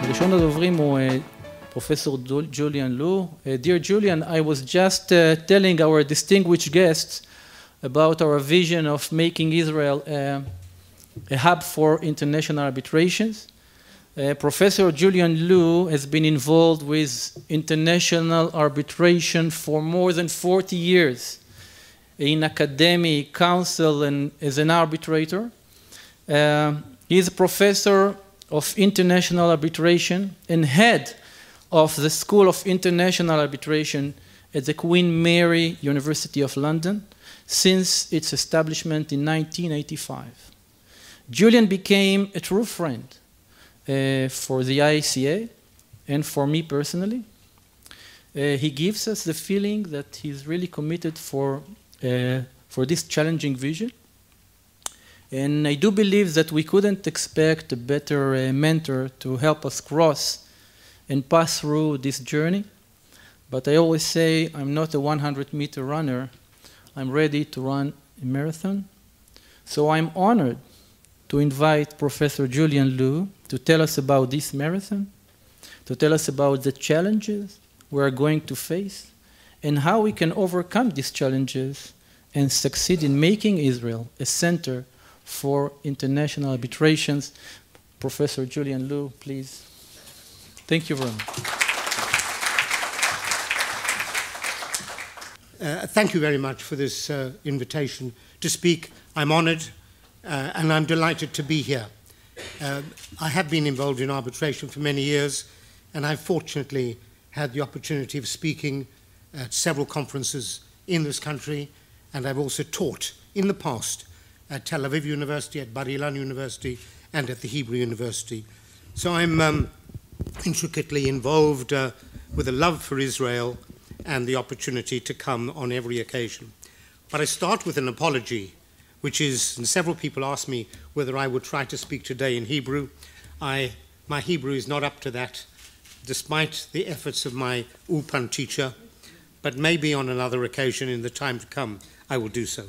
ראשון הדוברים הוא פרופסור ג'וליאן לו. Dear Julian, I was just telling our distinguished guests about our vision of making Israel a hub for international arbitrations. Professor Julian Liu has been involved with international arbitration for more than 40 years in academic, council, and as an arbitrator. He is a professor of international arbitration and head of the School of International Arbitration at the Queen Mary University of London since its establishment in 1985. Julian became a true friend for the IACA and for me personally. He gives us the feeling that he's really committed for this challenging vision. And I do believe that we couldn't expect a better mentor to help us cross and pass through this journey. But I always say I'm not a 100-meter runner. I'm ready to run a marathon. So I'm honored to invite Professor Julian Liu to tell us about this marathon, to tell us about the challenges we are going to face, and how we can overcome these challenges and succeed in making Israel a center for international arbitrations. Professor Julian Liu, please. Thank you very much. Thank you very much for this invitation to speak. I'm honored and I'm delighted to be here. I have been involved in arbitration for many years, and I've fortunately had the opportunity of speaking at several conferences in this country, and I've also taught in the past at Tel Aviv University, at Bar-Ilan University, and at the Hebrew University. So I'm intricately involved with a love for Israel and the opportunity to come on every occasion. But I start with an apology, which is, and several people ask me whether I would try to speak today in Hebrew. My Hebrew is not up to that, despite the efforts of my Ulpan teacher, but maybe on another occasion in the time to come, I will do so.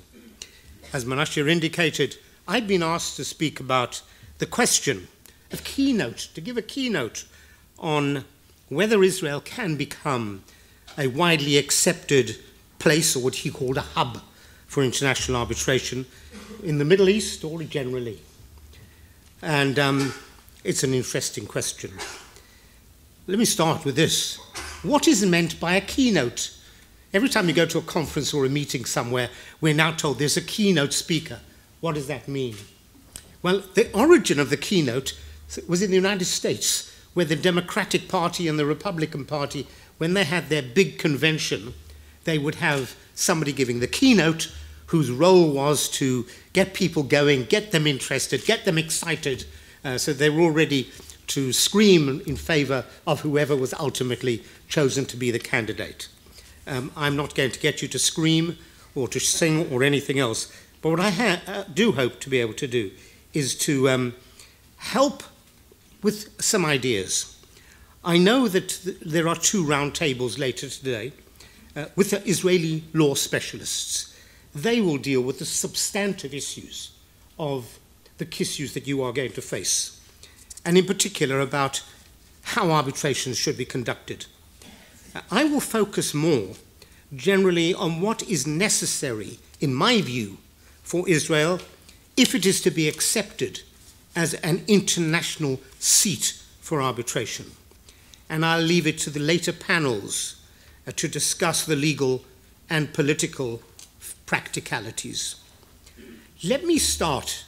As Menashe indicated, I've been asked to speak about the question, to give a keynote on whether Israel can become a widely accepted place, or what he called a hub for international arbitration in the Middle East or generally. And it's an interesting question. Let me start with this. What is meant by a keynote? Every time you go to a conference or a meeting somewhere, we're now told there's a keynote speaker. What does that mean? Well, the origin of the keynote was in the United States, where the Democratic Party and the Republican Party, when they had their big convention, they would have somebody giving the keynote whose role was to get people going, get them interested, get them excited, so they were all ready to scream in favor of whoever was ultimately chosen to be the candidate. I'm not going to get you to scream or to sing or anything else, but what I do hope to be able to do is to help with some ideas. I know that there are two round tables later today with the Israeli law specialists. They will deal with the substantive issues of the issues that you are going to face, and in particular about how arbitrations should be conducted. I will focus more generally on what is necessary, in my view, for Israel if it is to be accepted as an international seat for arbitration. And I'll leave it to the later panels to discuss the legal and political practicalities. Let me start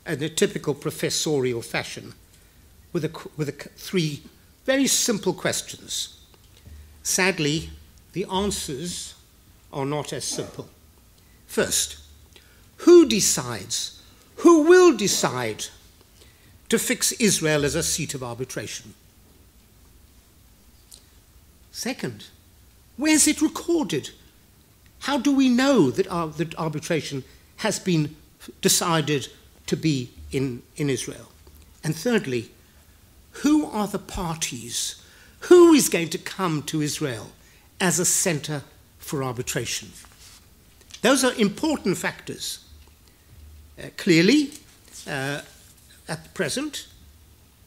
in a typical professorial fashion with three very simple questions. Sadly, the answers are not as simple. First, who decides, who will decide to fix Israel as a seat of arbitration? Second, where's it recorded? How do we know that arbitration has been decided to be in Israel? And thirdly, who are the parties? Who is going to come to Israel as a center for arbitration? Those are important factors. Clearly, at present,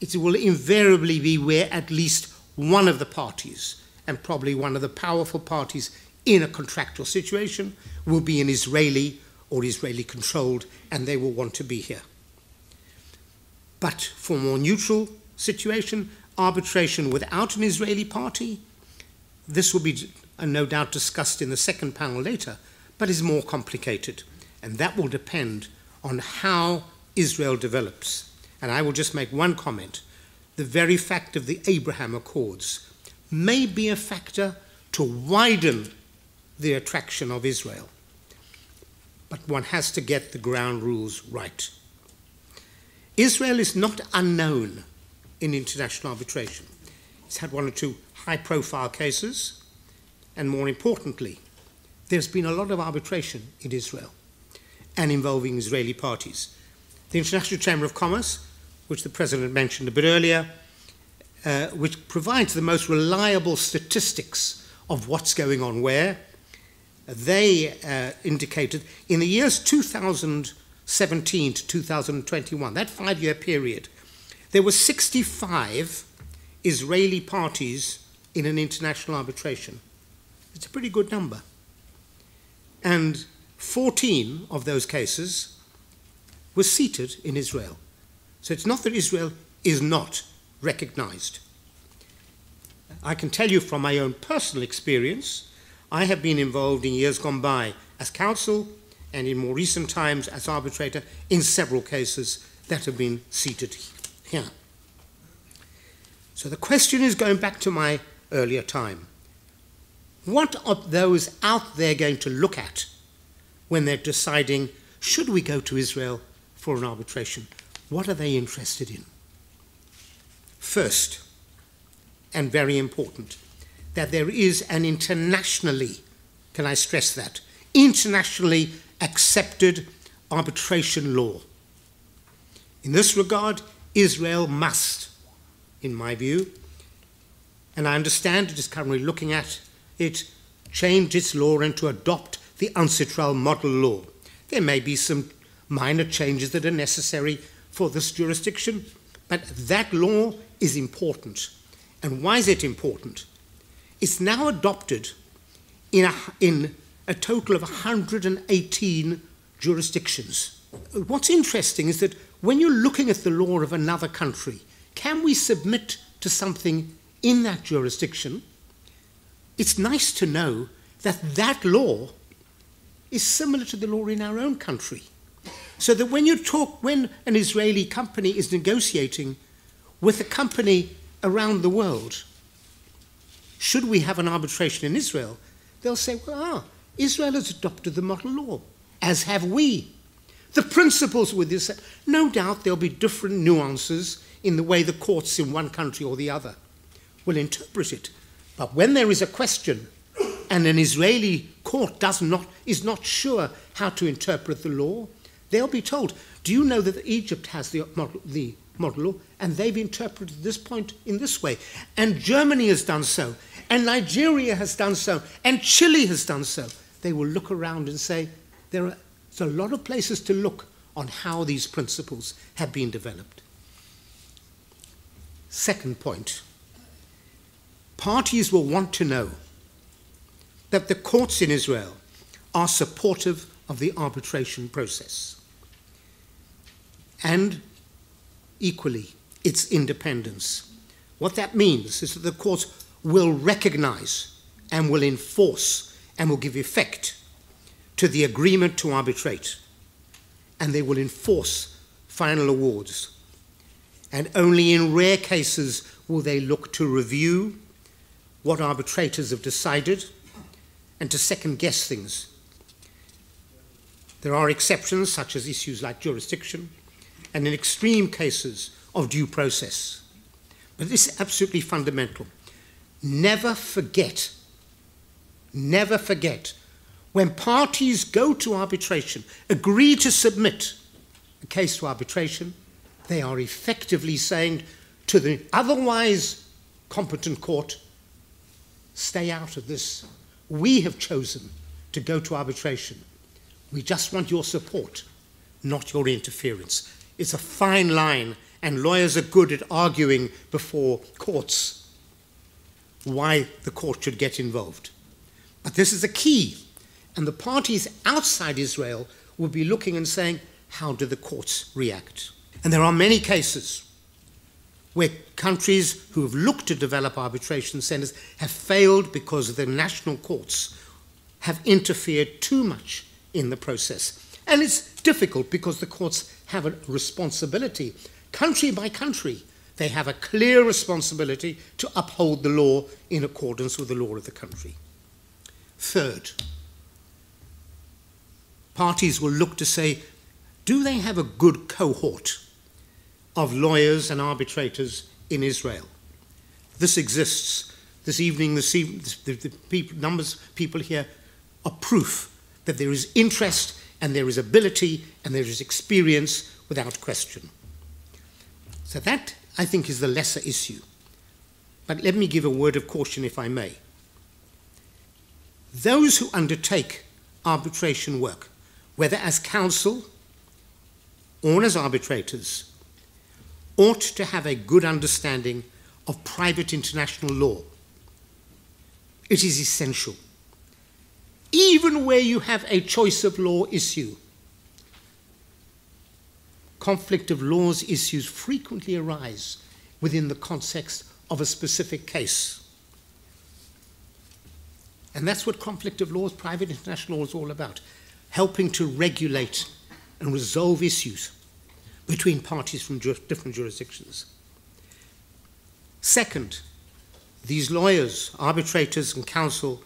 it will invariably be where at least one of the parties, and probably one of the powerful parties in a contractual situation, will be an Israeli or Israeli-controlled, and they will want to be here. But for a more neutral situation, arbitration without an Israeli party, this will be no doubt discussed in the second panel later, but is more complicated. And that will depend on how Israel develops. And I will just make one comment. The very fact of the Abraham Accords may be a factor to widen the attraction of Israel. But one has to get the ground rules right. Israel is not unknown in international arbitration. It's had one or two high-profile cases, and more importantly, there's been a lot of arbitration in Israel and involving Israeli parties. The International Chamber of Commerce, which the President mentioned a bit earlier, which provides the most reliable statistics of what's going on where, they indicated in the years 2017 to 2021, that 5-year period, there were 65 Israeli parties in an international arbitration. It's a pretty good number. And 14 of those cases were seated in Israel. So it's not that Israel is not recognized. I can tell you from my own personal experience, I have been involved in years gone by as counsel and in more recent times as arbitrator in several cases that have been seated here. So the question is, going back to my earlier time, what are those out there going to look at when they're deciding, should we go to Israel for an arbitration? What are they interested in? First, and very important, that there is an internationally, can I stress that, internationally accepted arbitration law. In this regard, Israel must, in my view, and I understand it is currently looking at it, change its law and to adopt the UNCITRAL model law. There may be some minor changes that are necessary for this jurisdiction, but that law is important. And why is it important? It's now adopted in a total of 118 jurisdictions. What's interesting is that when you're looking at the law of another country, can we submit to something in that jurisdiction? It's nice to know that that law is similar to the law in our own country. So that when an Israeli company is negotiating with a company around the world, should we have an arbitration in Israel, they'll say, well, Israel has adopted the model law, as have we. The principles with this, no doubt there'll be different nuances in the way the courts in one country or the other will interpret it. But when there is a question and an Israeli court is not sure how to interpret the law, they'll be told, do you know that Egypt has the model law, and they've interpreted this point in this way, and Germany has done so, and Nigeria has done so, and Chile has done so. They will look around and say, there's a lot of places to look on how these principles have been developed. Second point, parties will want to know that the courts in Israel are supportive of the arbitration process, and equally its independence. What that means is that the courts will recognize and will enforce and will give effect to the agreement to arbitrate, and they will enforce final awards. And only in rare cases will they look to review what arbitrators have decided and to second-guess things. There are exceptions, such as issues like jurisdiction, and in extreme cases of due process. But this is absolutely fundamental. Never forget, when parties go to arbitration, agree to submit a case to arbitration, they are effectively saying to the otherwise competent court, stay out of this. We have chosen to go to arbitration. We just want your support, not your interference. It's a fine line, and lawyers are good at arguing before courts why the court should get involved. But this is a key, and the parties outside Israel will be looking and saying, how do the courts react? And there are many cases where countries who have looked to develop arbitration centers have failed because the national courts have interfered too much in the process. And it's difficult because the courts have a responsibility. Country by country, they have a clear responsibility to uphold the law in accordance with the law of the country. Third, parties will look to say, do they have a good cohort of lawyers and arbitrators in Israel? This exists. This evening, the numbers of people here are proof that there is interest and there is ability and there is experience without question. So that, I think, is the lesser issue. But let me give a word of caution, if I may. Those who undertake arbitration work, whether as counsel or as arbitrators, ought to have a good understanding of private international law. It is essential. Even where you have a choice of law issue, conflict of laws issues frequently arise within the context of a specific case. And that's what conflict of laws, private international law is all about, helping to regulate and resolve issues between parties from different jurisdictions. Second, these lawyers, arbitrators, and counsel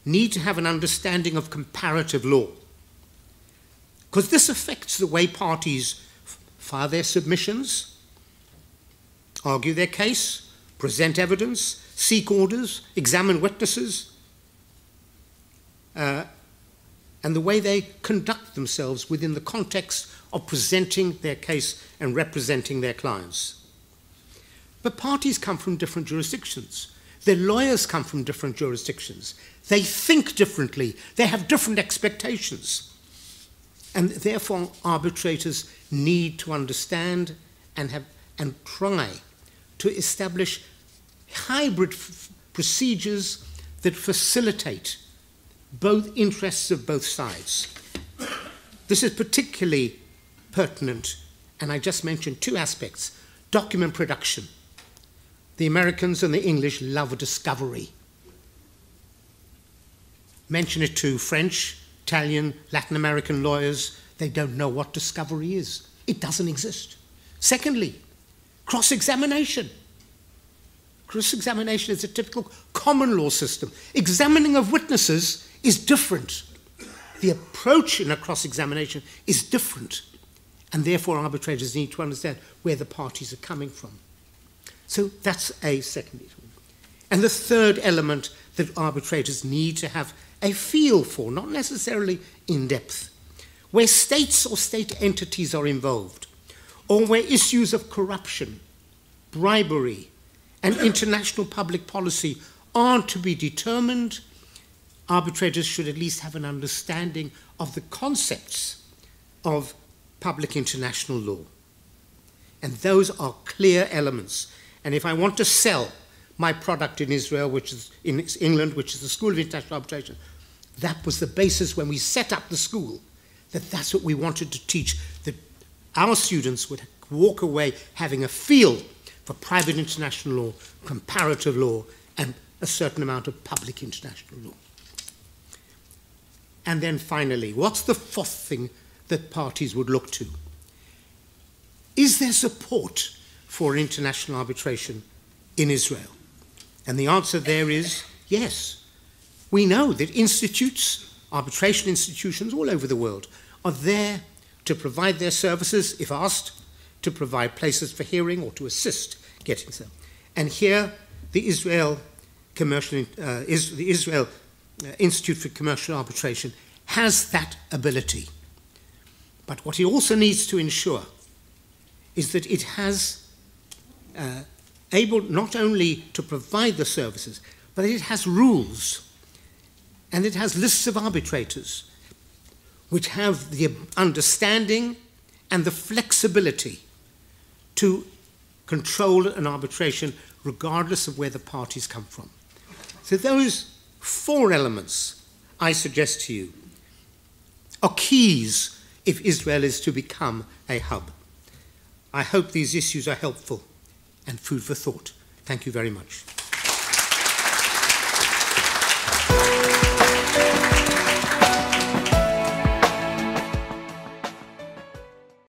need to have an understanding of comparative law, because this affects the way parties file their submissions, argue their case, present evidence, seek orders, examine witnesses, and the way they conduct themselves within the context of presenting their case and representing their clients. But parties come from different jurisdictions. Their lawyers come from different jurisdictions. They think differently. They have different expectations. And therefore, arbitrators need to understand and try to establish hybrid procedures that facilitate both interests of both sides. This is particularly pertinent, and I just mentioned two aspects. Document production. The Americans and the English love discovery. Mention it to French, Italian, Latin American lawyers, they don't know what discovery is. It doesn't exist. Secondly, cross-examination. Cross-examination is a typical common law system. Examining of witnesses is different. The approach in a cross-examination is different, and therefore arbitrators need to understand where the parties are coming from. So that's a second issue. And the third element that arbitrators need to have a feel for, not necessarily in depth, where states or state entities are involved, or where issues of corruption, bribery, and international public policy are to be determined, arbitrators should at least have an understanding of the concepts of public international law. And those are clear elements. And if I want to sell my product in Israel, which is in England, which is the School of International Arbitration, that was the basis when we set up the school, that's what we wanted to teach, that our students would walk away having a feel for private international law, comparative law, and a certain amount of public international law. And then finally, what's the fourth thing that parties would look to? Is there support for international arbitration in Israel? And the answer there is yes. We know that institutes, arbitration institutions all over the world, are there to provide their services, if asked, to provide places for hearing or to assist getting them. And here, the Israel Institute for Commercial Arbitration has that ability. But what it also needs to ensure is that it has able not only to provide the services, but it has rules and it has lists of arbitrators which have the understanding and the flexibility to control an arbitration regardless of where the parties come from. So those 4 elements I suggest to you are keys if Israel is to become a hub. I hope these issues are helpful and food for thought. Thank you very much.